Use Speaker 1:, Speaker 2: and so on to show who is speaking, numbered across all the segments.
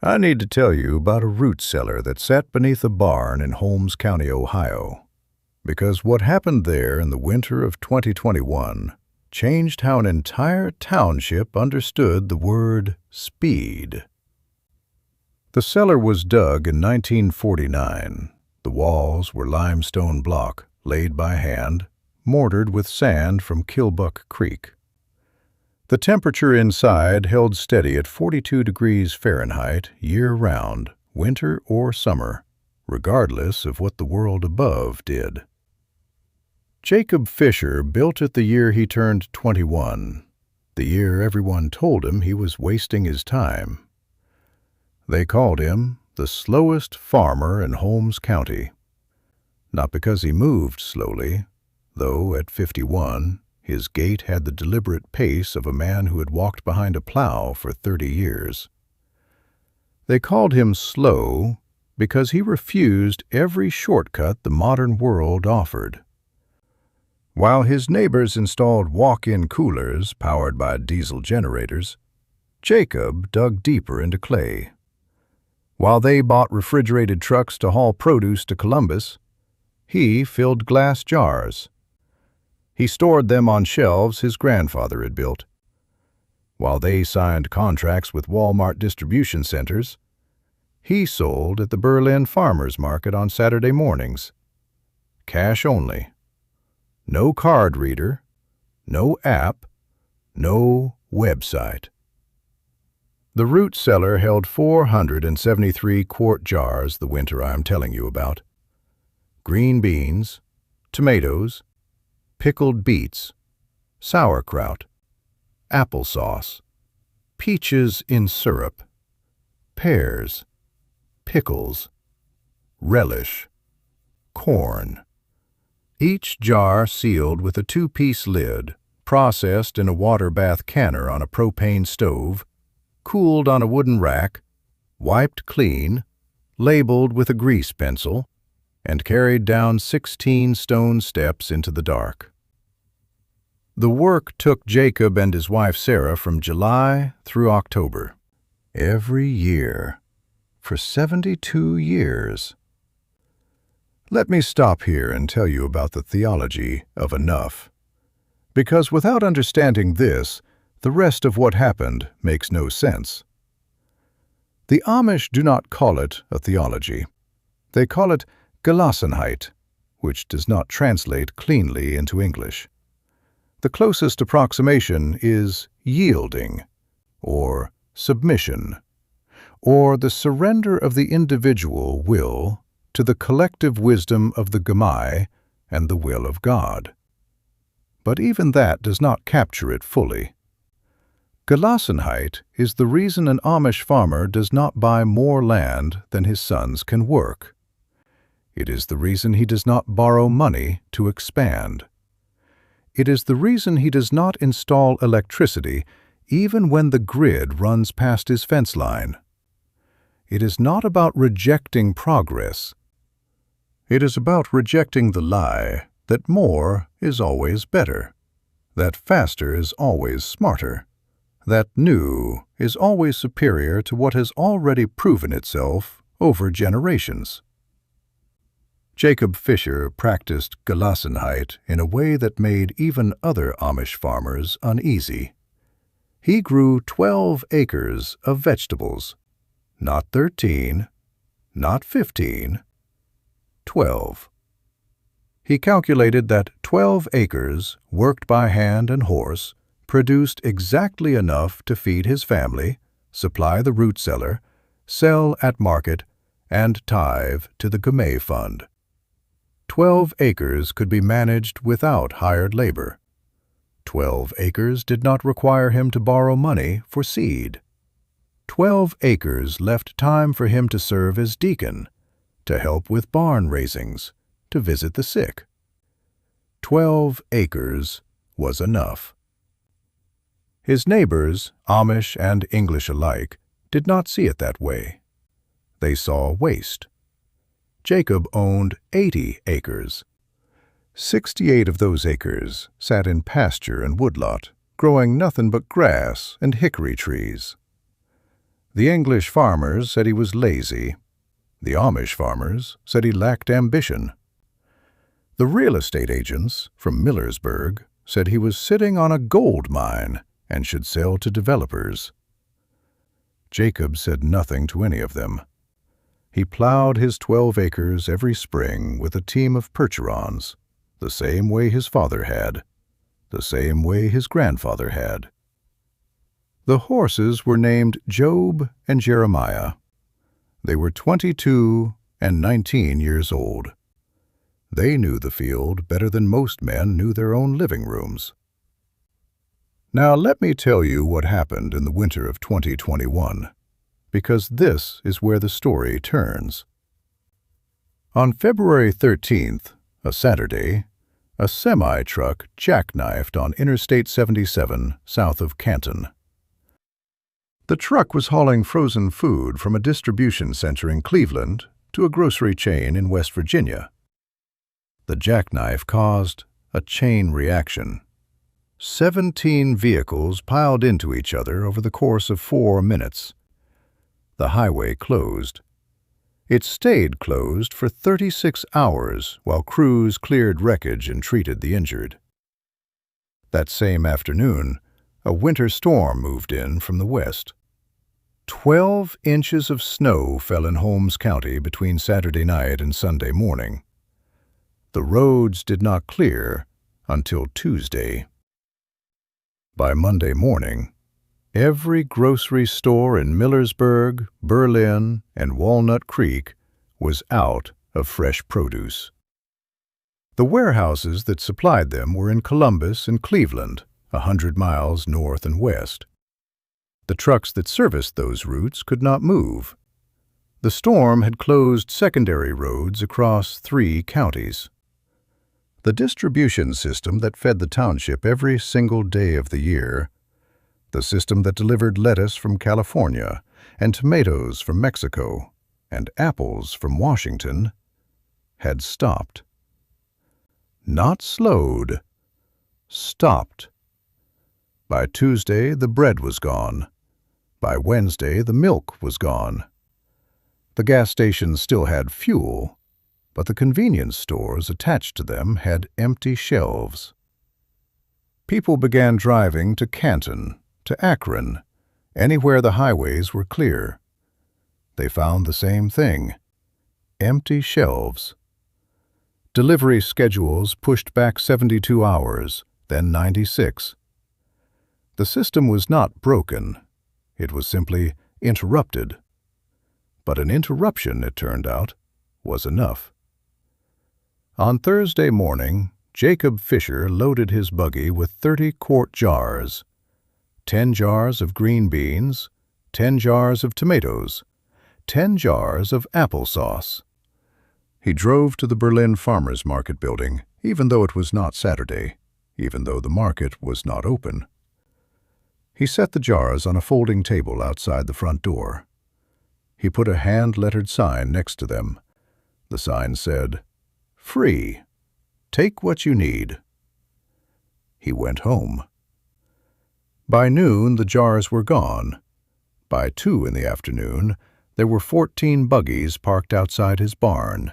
Speaker 1: I need to tell you about a root cellar that sat beneath a barn in Holmes County, Ohio. Because what happened there in the winter of 2021 changed how an entire township understood the word speed. The cellar was dug in 1949. The walls were limestone block, laid by hand, mortared with sand from Killbuck Creek. The temperature inside held steady at 42 degrees Fahrenheit year-round, winter or summer, regardless of what the world above did. Jacob Fisher built it the year he turned 21, the year everyone told him he was wasting his time. They called him the slowest farmer in Holmes County. Not because he moved slowly, though at 51, his gait had the deliberate pace of a man who had walked behind a plow for 30 years. They called him slow because he refused every shortcut the modern world offered. While his neighbors installed walk-in coolers powered by diesel generators, Jacob dug deeper into clay. While they bought refrigerated trucks to haul produce to Columbus, he filled glass jars. He stored them on shelves his grandfather had built. While they signed contracts with Walmart distribution centers, he sold at the Berlin Farmers Market on Saturday mornings. Cash only. No card reader, no app, no website. The root cellar held 473 quart jars the winter I'm telling you about. Green beans, tomatoes, pickled beets, sauerkraut, applesauce, peaches in syrup, pears, pickles, relish, corn. Each jar sealed with a 2-piece lid, processed in a water bath canner on a propane stove, cooled on a wooden rack, wiped clean, labeled with a grease pencil, and carried down 16 stone steps into the dark. The work took Jacob and his wife Sarah from July through October. Every year. For 72 years. Let me stop here and tell you about the theology of enough. Because without understanding this, the rest of what happened makes no sense. The Amish do not call it a theology. They call it Gelassenheit, which does not translate cleanly into English. The closest approximation is yielding, or submission, or the surrender of the individual will to the collective wisdom of the Gemai and the will of God. But even that does not capture it fully. Gelassenheit is the reason an Amish farmer does not buy more land than his sons can work. It is the reason he does not borrow money to expand. It is the reason he does not install electricity even when the grid runs past his fence line. It is not about rejecting progress. It is about rejecting the lie that more is always better, that faster is always smarter, that new is always superior to what has already proven itself over generations. Jacob Fisher practiced Gelassenheit in a way that made even other Amish farmers uneasy. He grew 12 acres of vegetables, not 13, not 15, 12. He calculated that 12 acres, worked by hand and horse, produced exactly enough to feed his family, supply the root cellar, sell at market, and tithe to the Gemai Fund. 12 acres could be managed without hired labor. 12 acres did not require him to borrow money for seed. 12 acres left time for him to serve as deacon, to help with barn raisings, to visit the sick. 12 acres was enough. His neighbors, Amish and English alike, did not see it that way. They saw waste. Jacob owned 80 acres. 68 of those acres sat in pasture and woodlot, growing nothing but grass and hickory trees. The English farmers said he was lazy. The Amish farmers said he lacked ambition. The real estate agents from Millersburg said he was sitting on a gold mine and should sell to developers. Jacob said nothing to any of them. He plowed his 12 acres every spring with a team of Percherons, the same way his father had, the same way his grandfather had. The horses were named Job and Jeremiah. They were 22 and 19 years old. They knew the field better than most men knew their own living rooms. Now let me tell you what happened in the winter of 2021, because this is where the story turns. On February 13th, a Saturday, a semi-truck jackknifed on Interstate 77 south of Canton. The truck was hauling frozen food from a distribution center in Cleveland to a grocery chain in West Virginia. The jackknife caused a chain reaction. 17 vehicles piled into each other over the course of 4 minutes. The highway closed. It stayed closed for 36 hours while crews cleared wreckage and treated the injured. That same afternoon, a winter storm moved in from the west. 12 inches of snow fell in Holmes County between Saturday night and Sunday morning. The roads did not clear until Tuesday. By Monday morning, every grocery store in Millersburg, Berlin, and Walnut Creek was out of fresh produce. The warehouses that supplied them were in Columbus and Cleveland, 100 miles north and west. The trucks that serviced those routes could not move. The storm had closed secondary roads across 3 counties. The distribution system that fed the township every single day of the year, the system that delivered lettuce from California and tomatoes from Mexico and apples from Washington, had stopped. Not slowed, stopped. By Tuesday, the bread was gone. By Wednesday, the milk was gone. The gas stations still had fuel, but the convenience stores attached to them had empty shelves. People began driving to Canton, to Akron, anywhere the highways were clear. They found the same thing: empty shelves. Delivery schedules pushed back 72 hours, then 96. The system was not broken. It was simply interrupted. But an interruption, it turned out, was enough. On Thursday morning, Jacob Fisher loaded his buggy with 30-quart jars, 10 jars of green beans, 10 jars of tomatoes, 10 jars of applesauce. He drove to the Berlin Farmers Market building, even though it was not Saturday, even though the market was not open. He set the jars on a folding table outside the front door. He put a hand-lettered sign next to them. The sign said, "Free. Take what you need." He went home. By noon, the jars were gone. By 2 in the afternoon, there were 14 buggies parked outside his barn.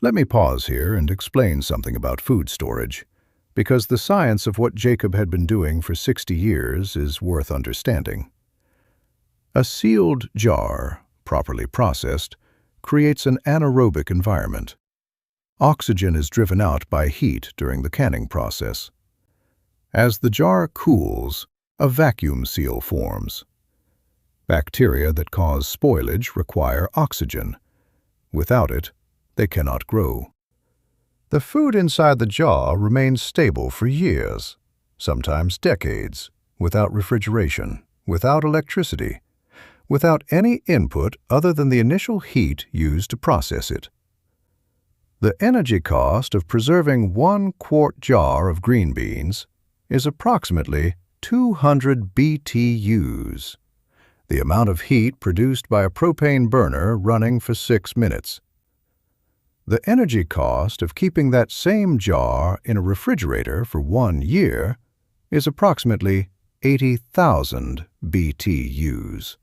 Speaker 1: Let me pause here and explain something about food storage, because the science of what Jacob had been doing for 60 years is worth understanding. A sealed jar, properly processed, creates an anaerobic environment. Oxygen is driven out by heat during the canning process. As the jar cools, a vacuum seal forms. Bacteria that cause spoilage require oxygen. Without it, they cannot grow. The food inside the jar remains stable for years, sometimes decades, without refrigeration, without electricity, without any input other than the initial heat used to process it. The energy cost of preserving 1-quart jar of green beans is approximately 200 BTUs, the amount of heat produced by a propane burner running for 6 minutes. The energy cost of keeping that same jar in a refrigerator for 1 year is approximately 80,000 BTUs.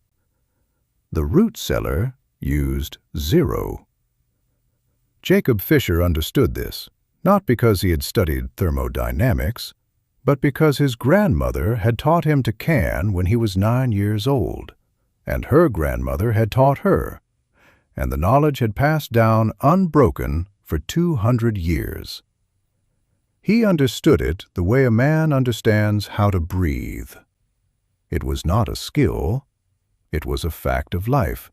Speaker 1: The root cellar used 0. Jacob Fisher understood this, not because he had studied thermodynamics, but because his grandmother had taught him to can when he was 9 years old, and her grandmother had taught her, and the knowledge had passed down unbroken for 200 years. He understood it the way a man understands how to breathe. It was not a skill, it was a fact of life.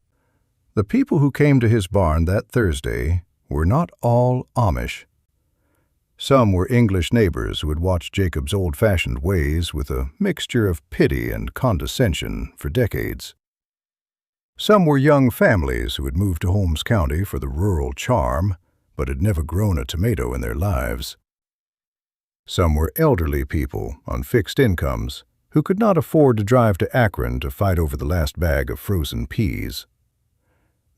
Speaker 1: The people who came to his barn that Thursday were not all Amish. Some were English neighbors who had watched Jacob's old-fashioned ways with a mixture of pity and condescension for decades. Some were young families who had moved to Holmes County for the rural charm, but had never grown a tomato in their lives. Some were elderly people on fixed incomes who could not afford to drive to Akron to fight over the last bag of frozen peas.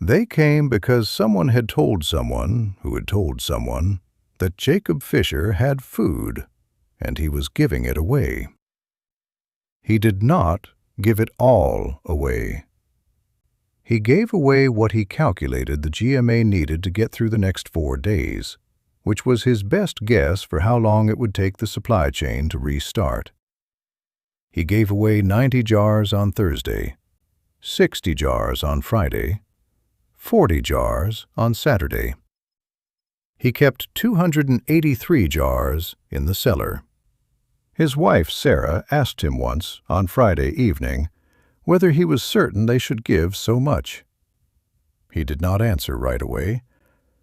Speaker 1: They came because someone had told someone who had told someone that Jacob Fisher had food, and he was giving it away. He did not give it all away. He gave away what he calculated the GMA needed to get through the next 4 days, which was his best guess for how long it would take the supply chain to restart. He gave away 90 jars on Thursday, 60 jars on Friday, 40 jars on Saturday. He kept 283 jars in the cellar. His wife, Sarah, asked him once, on Friday evening, whether he was certain they should give so much. He did not answer right away.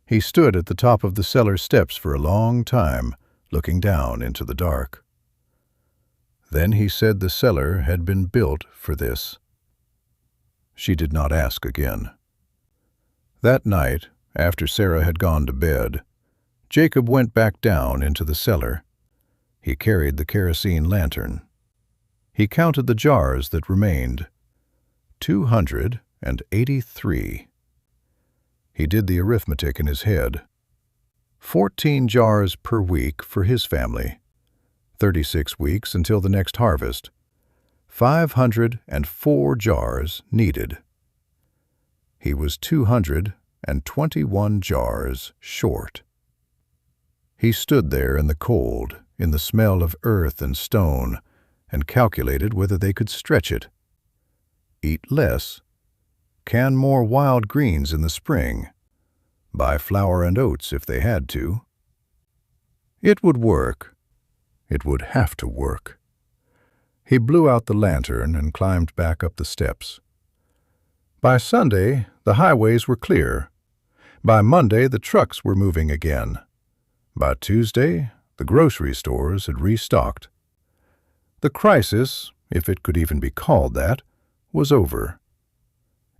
Speaker 1: He stood at the top of the cellar steps for a long time, looking down into the dark. Then he said the cellar had been built for this. She did not ask again. That night, after Sarah had gone to bed, Jacob went back down into the cellar. He carried the kerosene lantern. He counted the jars that remained. 283. He did the arithmetic in his head. 14 jars per week for his family. 36 weeks until the next harvest. 504 jars needed. He was 221 jars short. He stood there in the cold, in the smell of earth and stone, and calculated whether they could stretch it. Eat less. Can more wild greens in the spring. Buy flour and oats if they had to. It would work. It would have to work. He blew out the lantern and climbed back up the steps. By Sunday, the highways were clear. By Monday, the trucks were moving again. By Tuesday, the grocery stores had restocked. The crisis, if it could even be called that, was over.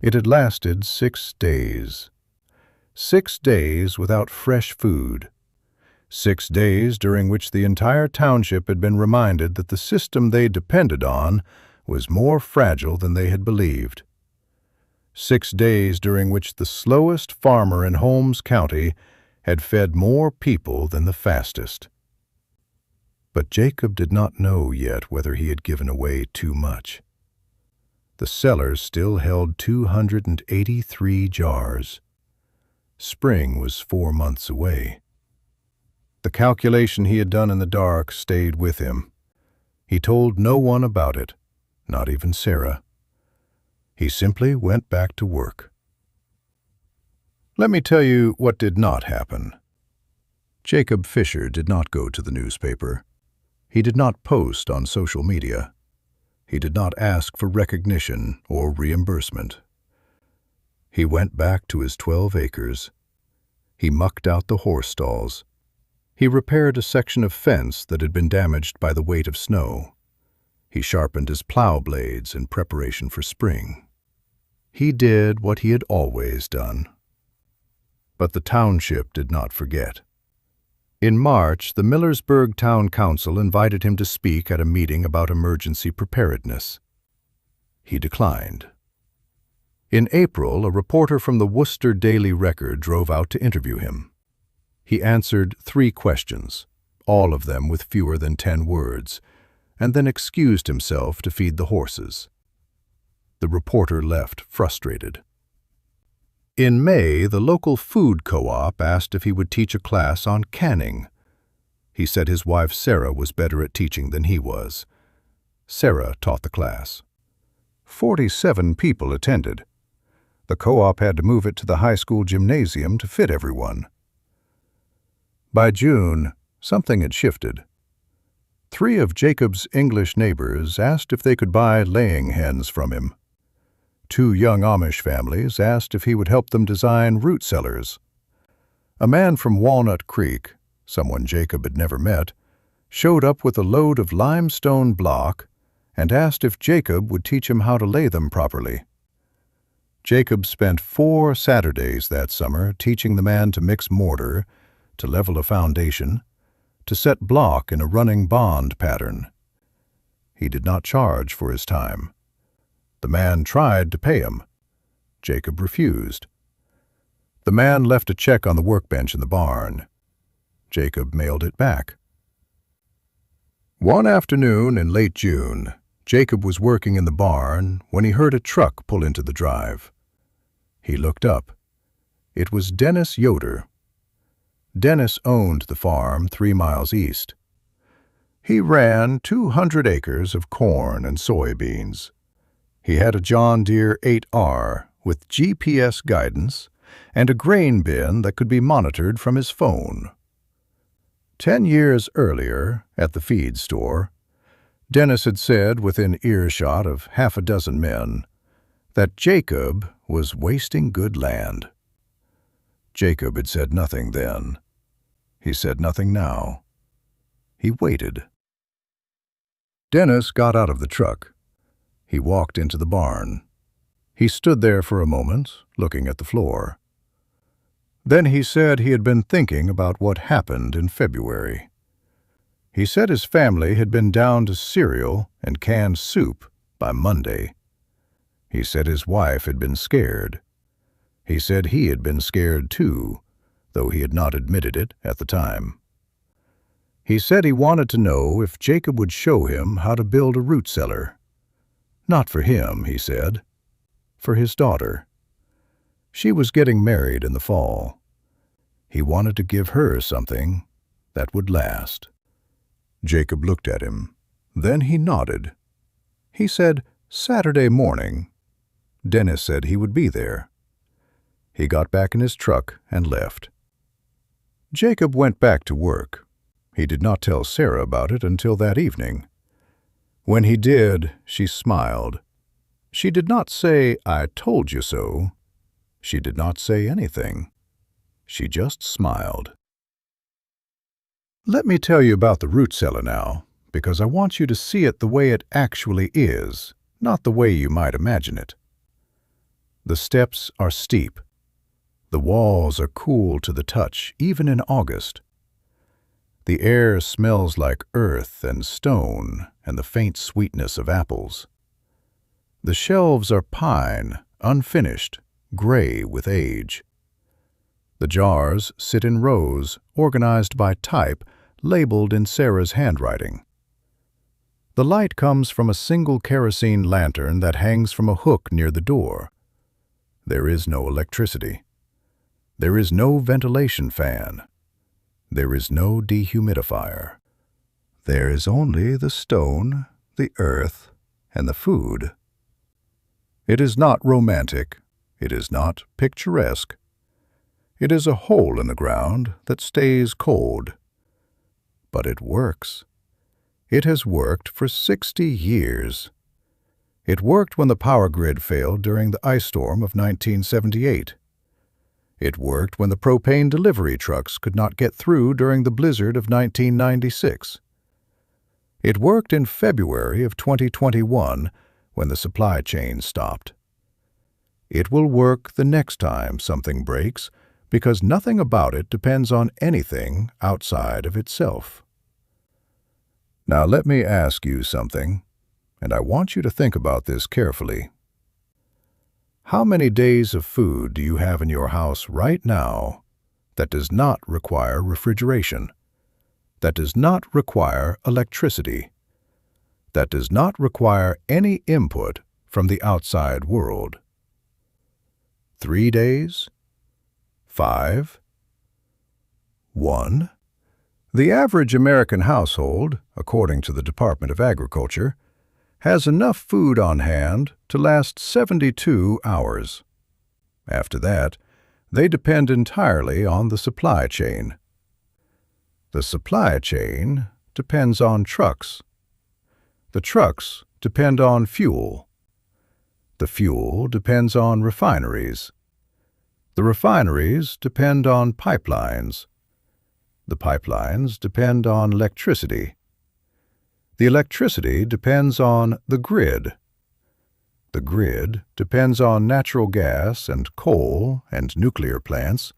Speaker 1: It had lasted 6 days. 6 days without fresh food. 6 days during which the entire township had been reminded that the system they depended on was more fragile than they had believed. 6 days during which the slowest farmer in Holmes County had fed more people than the fastest. But Jacob did not know yet whether he had given away too much. The cellar still held 283 jars. Spring was 4 months away. The calculation he had done in the dark stayed with him. He told no one about it, not even Sarah. He simply went back to work. Let me tell you what did not happen. Jacob Fisher did not go to the newspaper. He did not post on social media. He did not ask for recognition or reimbursement. He went back to his 12 acres. He mucked out the horse stalls. He repaired a section of fence that had been damaged by the weight of snow. He sharpened his plow blades in preparation for spring. He did what he had always done. But the township did not forget. In March, the Millersburg Town Council invited him to speak at a meeting about emergency preparedness. He declined. In April, a reporter from the Worcester Daily Record drove out to interview him. He answered 3 questions, all of them with fewer than 10 words, and then excused himself to feed the horses. The reporter left frustrated. In May, the local food co-op asked if he would teach a class on canning. He said his wife Sarah was better at teaching than he was. Sarah taught the class. 47 people attended. The co-op had to move it to the high school gymnasium to fit everyone. By June, something had shifted. 3 of Jacob's English neighbors asked if they could buy laying hens from him. 2 young Amish families asked if he would help them design root cellars. A man from Walnut Creek, someone Jacob had never met, showed up with a load of limestone block and asked if Jacob would teach him how to lay them properly. Jacob spent 4 Saturdays that summer teaching the man to mix mortar, to level a foundation, to set block in a running bond pattern. He did not charge for his time. The man tried to pay him. Jacob refused. The man left a check on the workbench in the barn. Jacob mailed it back. One afternoon in late June, Jacob was working in the barn when he heard a truck pull into the drive. He looked up. It was Dennis Yoder. Dennis owned the farm 3 miles east. He ran 200 acres of corn and soybeans. He had a John Deere 8R with GPS guidance and a grain bin that could be monitored from his phone. 10 years earlier, at the feed store, Dennis had said within earshot of 6 men that Jacob was wasting good land. Jacob had said nothing then. He said nothing now. He waited. Dennis got out of the truck. He walked into the barn. He stood there for a moment, looking at the floor. Then he said he had been thinking about what happened in February. He said his family had been down to cereal and canned soup by Monday. He said his wife had been scared. He said he had been scared too, though he had not admitted it at the time. He said he wanted to know if Jacob would show him how to build a root cellar. Not for him, he said. For his daughter. She was getting married in the fall. He wanted to give her something that would last. Jacob looked at him. Then he nodded. He said, Saturday morning. Dennis said he would be there. He got back in his truck and left. Jacob went back to work. He did not tell Sarah about it until that evening. When he did, she smiled. She did not say, I told you so. She did not say anything. She just smiled. Let me tell you about the root cellar now, because I want you to see it the way it actually is, not the way you might imagine it. The steps are steep. The walls are cool to the touch, even in August. The air smells like earth and stone and the faint sweetness of apples. The shelves are pine, unfinished, gray with age. The jars sit in rows, organized by type, labeled in Sarah's handwriting. The light comes from a single kerosene lantern that hangs from a hook near the door. There is no electricity. There is no ventilation fan. There is no dehumidifier. There is only the stone, the earth, and the food. It is not romantic. It is not picturesque. It is a hole in the ground that stays cold. But it works. It has worked for 60 years. It worked when the power grid failed during the ice storm of 1978. It worked when the propane delivery trucks could not get through during the blizzard of 1996. It worked in February of 2021 when the supply chain stopped. It will work the next time something breaks because nothing about it depends on anything outside of itself. Now let me ask you something, and I want you to think about this carefully. How many days of food do you have in your house right now that does not require refrigeration, that does not require electricity, that does not require any input from the outside world. 3 days? 5? 1? The average American household, according to the Department of Agriculture, has enough food on hand to last 72 hours. After that, they depend entirely on the supply chain. The supply chain depends on trucks. The trucks depend on fuel. The fuel depends on refineries. The refineries depend on pipelines. The pipelines depend on electricity. The electricity depends on the grid. The grid depends on natural gas and coal and nuclear plants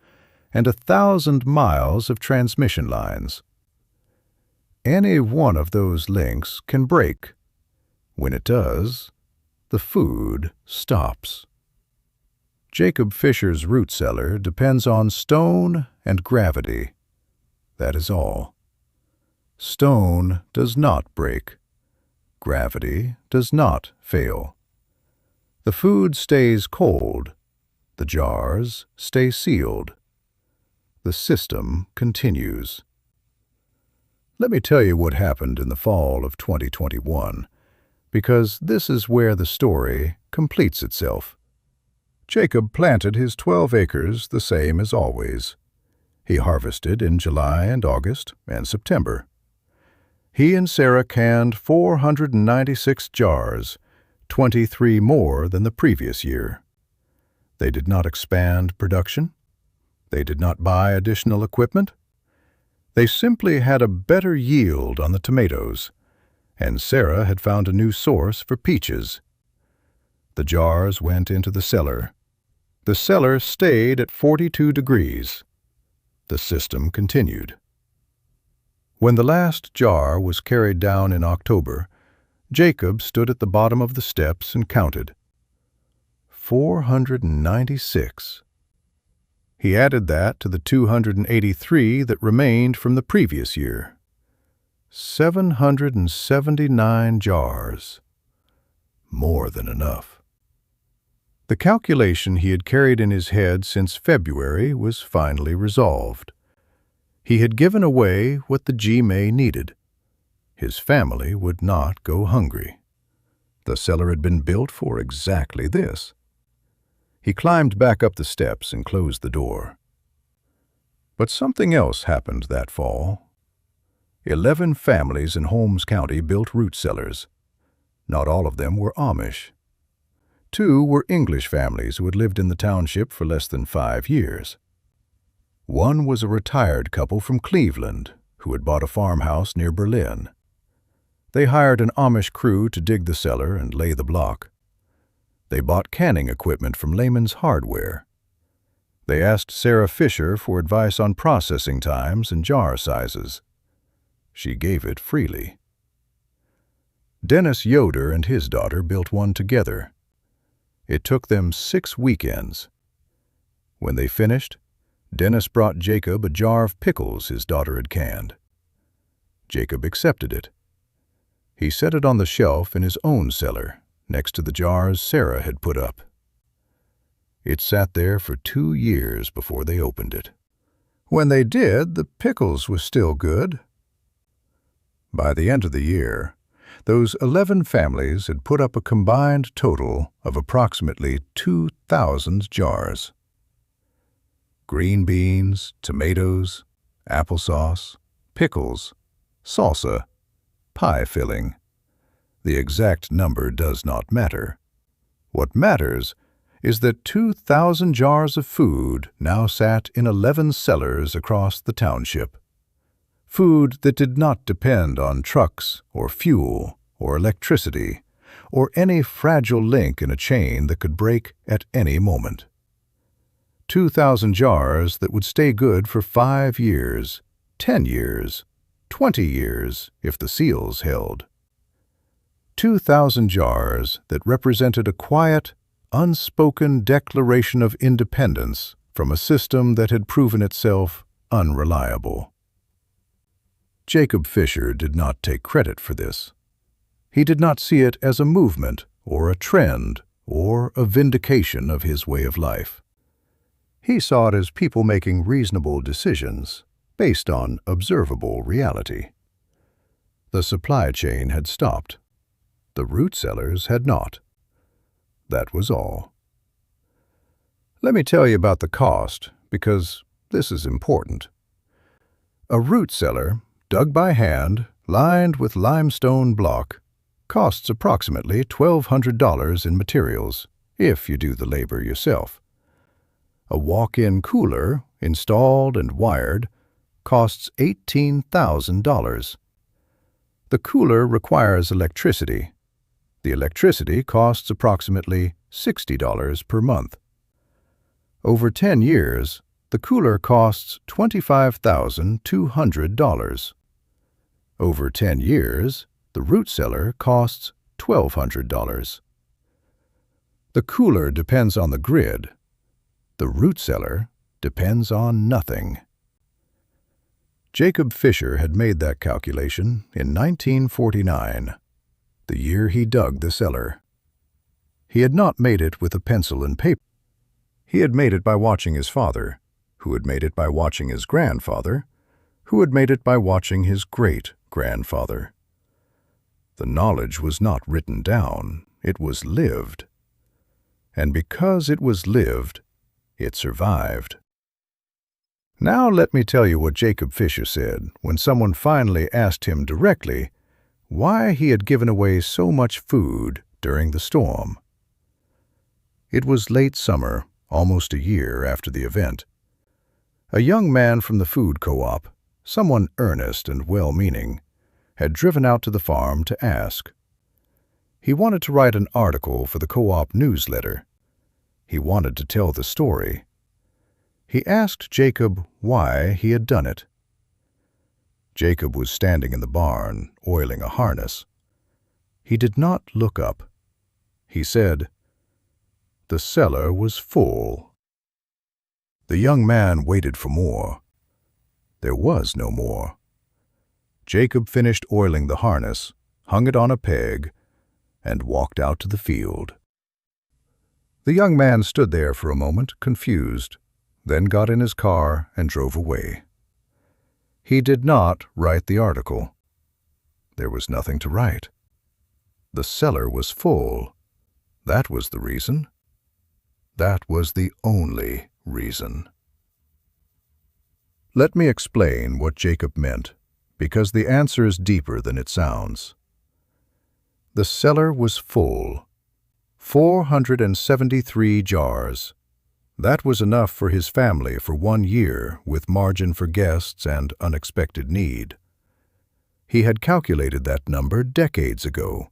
Speaker 1: and 1,000 miles of transmission lines. Any one of those links can break. When it does, the food stops. Jacob Fisher's root cellar depends on stone and gravity. That is all. Stone does not break. Gravity does not fail. The food stays cold. The jars stay sealed. The system continues. Let me tell you what happened in the fall of 2021, because this is where the story completes itself. Jacob planted his 12 acres the same as always. He harvested in July and August and September. He and Sarah canned 496 jars, 23 more than the previous year. They did not expand production. They did not buy additional equipment. They simply had a better yield on the tomatoes, and Sarah had found a new source for peaches. The jars went into the cellar. The cellar stayed at 42 degrees. The system continued. When the last jar was carried down in October, Jacob stood at the bottom of the steps and counted. 496. He added that to the 283 that remained from the previous year. 779 jars. More than enough. The calculation he had carried in his head since February was finally resolved. He had given away what the G-May needed. His family would not go hungry. The cellar had been built for exactly this. He climbed back up the steps and closed the door. But something else happened that fall. 11 families in Holmes County built root cellars. Not all of them were Amish. 2 were English families who had lived in the township for less than 5 years. 1 was a retired couple from Cleveland who had bought a farmhouse near Berlin. They hired an Amish crew to dig the cellar and lay the block. They bought canning equipment from Lehman's Hardware. They asked Sarah Fisher for advice on processing times and jar sizes. She gave it freely. Dennis Yoder and his daughter built one together. It took them 6 weekends. When they finished, Dennis brought Jacob a jar of pickles his daughter had canned. Jacob accepted it. He set it on the shelf in his own cellar, next to the jars Sarah had put up. It sat there for 2 years before they opened it. When they did, the pickles were still good. By the end of the year, those 11 families had put up a combined total of approximately 2,000 jars. Green beans, tomatoes, applesauce, pickles, salsa, pie filling. The exact number does not matter. What matters is that 2,000 jars of food now sat in 11 cellars across the township. Food that did not depend on trucks or fuel or electricity or any fragile link in a chain that could break at any moment. 2,000 jars that would stay good for 5 years, 10 years, 20 years if the seals held. 2,000 jars that represented a quiet, unspoken declaration of independence from a system that had proven itself unreliable. Jacob Fisher did not take credit for this. He did not see it as a movement or a trend or a vindication of his way of life. He saw it as people making reasonable decisions based on observable reality. The supply chain had stopped. The root cellars had not. That was all. Let me tell you about the cost, because this is important. A root cellar, dug by hand, lined with limestone block, costs approximately $1,200 in materials, if you do the labor yourself. A walk-in cooler, installed and wired, costs $18,000. The cooler requires electricity. The electricity costs approximately $60 per month. Over 10 years, the cooler costs $25,200. Over 10 years, the root cellar costs $1,200. The cooler depends on the grid. The root cellar depends on nothing. Jacob Fisher had made that calculation in 1949, the year he dug the cellar. He had not made it with a pencil and paper. He had made it by watching his father, who had made it by watching his grandfather, who had made it by watching his great-grandfather. The knowledge was not written down, it was lived. And because it was lived, it survived. Now let me tell you what Jacob Fisher said when someone finally asked him directly why he had given away so much food during the storm. It was late summer, almost a year after the event. A young man from the food co-op, someone earnest and well-meaning, had driven out to the farm to ask. He wanted to write an article for the co-op newsletter. He wanted to tell the story. He asked Jacob why he had done it. Jacob was standing in the barn, oiling a harness. He did not look up. He said, "The cellar was full." The young man waited for more. There was no more. Jacob finished oiling the harness, hung it on a peg, and walked out to the field. The young man stood there for a moment, confused, then got in his car and drove away. He did not write the article. There was nothing to write. The cellar was full. That was the reason. That was the only reason. Let me explain what Jacob meant, because the answer is deeper than it sounds. The cellar was full. 473 jars. That was enough for his family for 1 year, with margin for guests and unexpected need. He had calculated that number decades ago.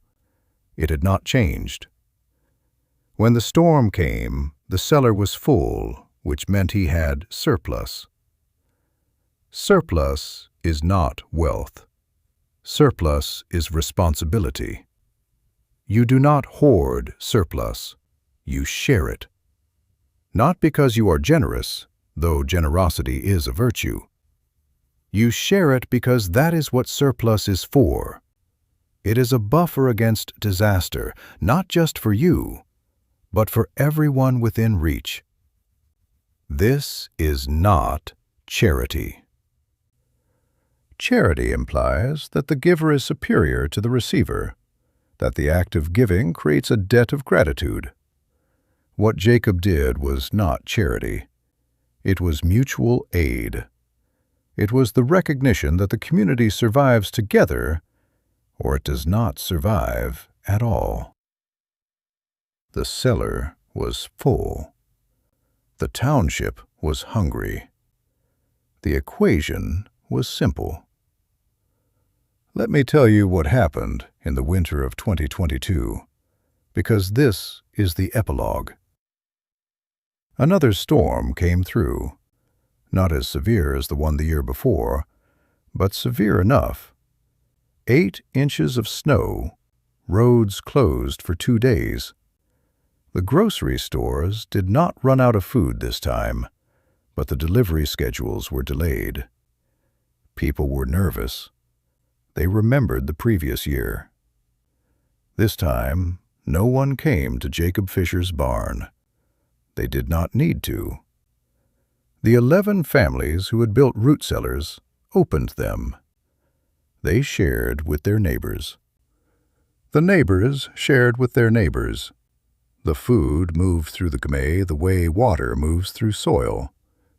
Speaker 1: It had not changed. When the storm came, the cellar was full, which meant he had surplus. Surplus is not wealth. Surplus is responsibility. You do not hoard surplus. You share it. Not because you are generous, though generosity is a virtue. You share it because that is what surplus is for. It is a buffer against disaster, not just for you, but for everyone within reach. This is not charity. Charity implies that the giver is superior to the receiver, that the act of giving creates a debt of gratitude. What Jacob did was not charity. It was mutual aid. It was the recognition that the community survives together, or it does not survive at all. The cellar was full. The township was hungry. The equation was simple. Let me tell you what happened in the winter of 2022, because this is the epilogue. Another storm came through, not as severe as the one the year before, but severe enough. 8 inches of snow, roads closed for 2 days. The grocery stores did not run out of food this time, but the delivery schedules were delayed. People were nervous. They remembered the previous year. This time, no one came to Jacob Fisher's barn. They did not need to. The 11 families who had built root cellars opened them. They shared with their neighbors. The neighbors shared with their neighbors. The food moved through the gmei the way water moves through soil,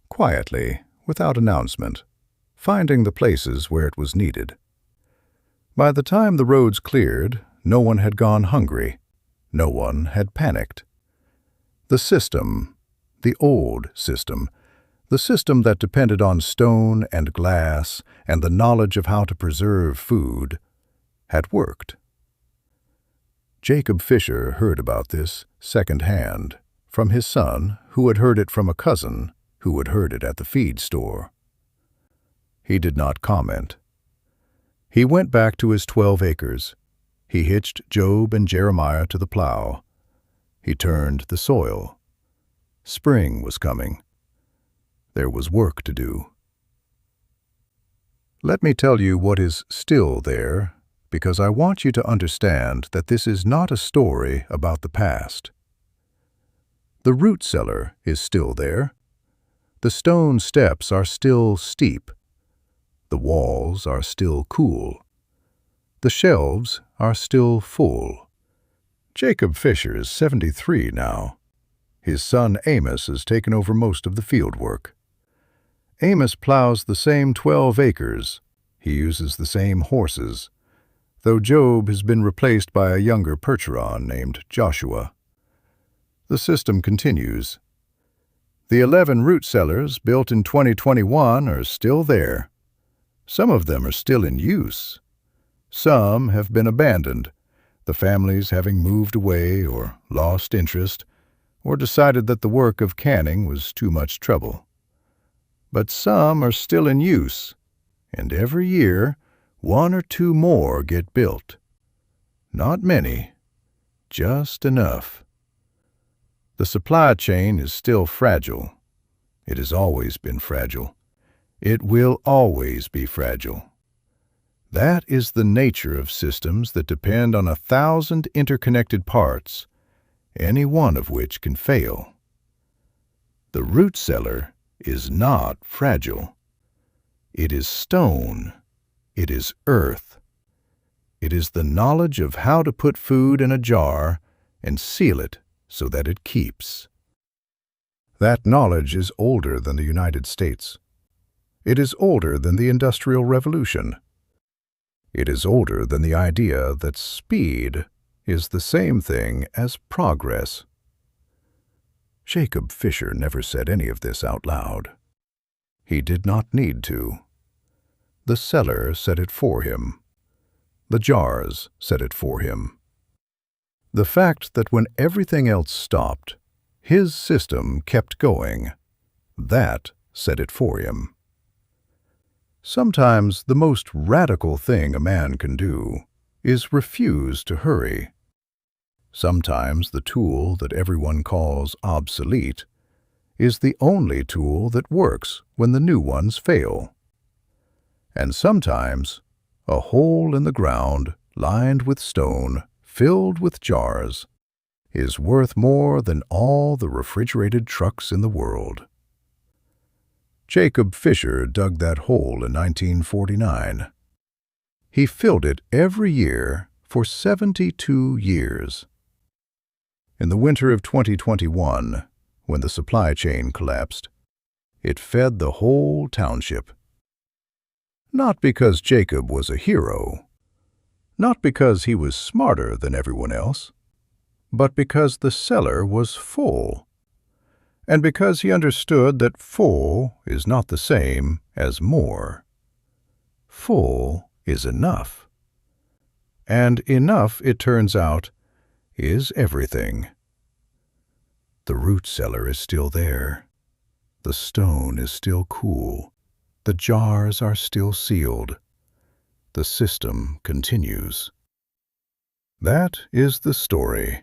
Speaker 1: quietly, without announcement, finding the places where it was needed. By the time the roads cleared, no one had gone hungry. No one had panicked. The system, the old system, the system that depended on stone and glass and the knowledge of how to preserve food, had worked. Jacob Fisher heard about this second-hand from his son, who had heard it from a cousin who had heard it at the feed store. He did not comment. He went back to his 12 acres. He hitched Job and Jeremiah to the plow. He turned the soil. Spring was coming. There was work to do. Let me tell you what is still there, because I want you to understand that this is not a story about the past. The root cellar is still there. The stone steps are still steep. The walls are still cool. The shelves are still full. Jacob Fisher is 73 now. His son Amos has taken over most of the field work. Amos plows the same 12 acres. He uses the same horses, though Job has been replaced by a younger Percheron named Joshua. The system continues. The 11 root cellars built in 2021 are still there. Some of them are still in use. Some have been abandoned, the families having moved away or lost interest, or decided that the work of canning was too much trouble. But some are still in use, and every year 1 or 2 more get built. Not many, just enough. The supply chain is still fragile. It has always been fragile. It will always be fragile. That is the nature of systems that depend on 1,000 interconnected parts, any one of which can fail. The root cellar is not fragile. It is stone. It is earth. It is the knowledge of how to put food in a jar and seal it so that it keeps. That knowledge is older than the United States. It is older than the Industrial Revolution. It is older than the idea that speed is the same thing as progress. Jacob Fisher never said any of this out loud. He did not need to. The cellar said it for him. The jars said it for him. The fact that when everything else stopped, his system kept going, that said it for him. Sometimes the most radical thing a man can do is refuse to hurry. Sometimes the tool that everyone calls obsolete is the only tool that works when the new ones fail. And sometimes a hole in the ground lined with stone, filled with jars, is worth more than all the refrigerated trucks in the world. Jacob Fisher dug that hole in 1949. He filled it every year for 72 years. In the winter of 2021, when the supply chain collapsed, it fed the whole township. Not because Jacob was a hero, not because he was smarter than everyone else, but because the cellar was full, and because he understood that full is not the same as more. Full is enough. And enough, it turns out, is everything. The root cellar is still there. The stone is still cool. The jars are still sealed. The system continues. That is the story.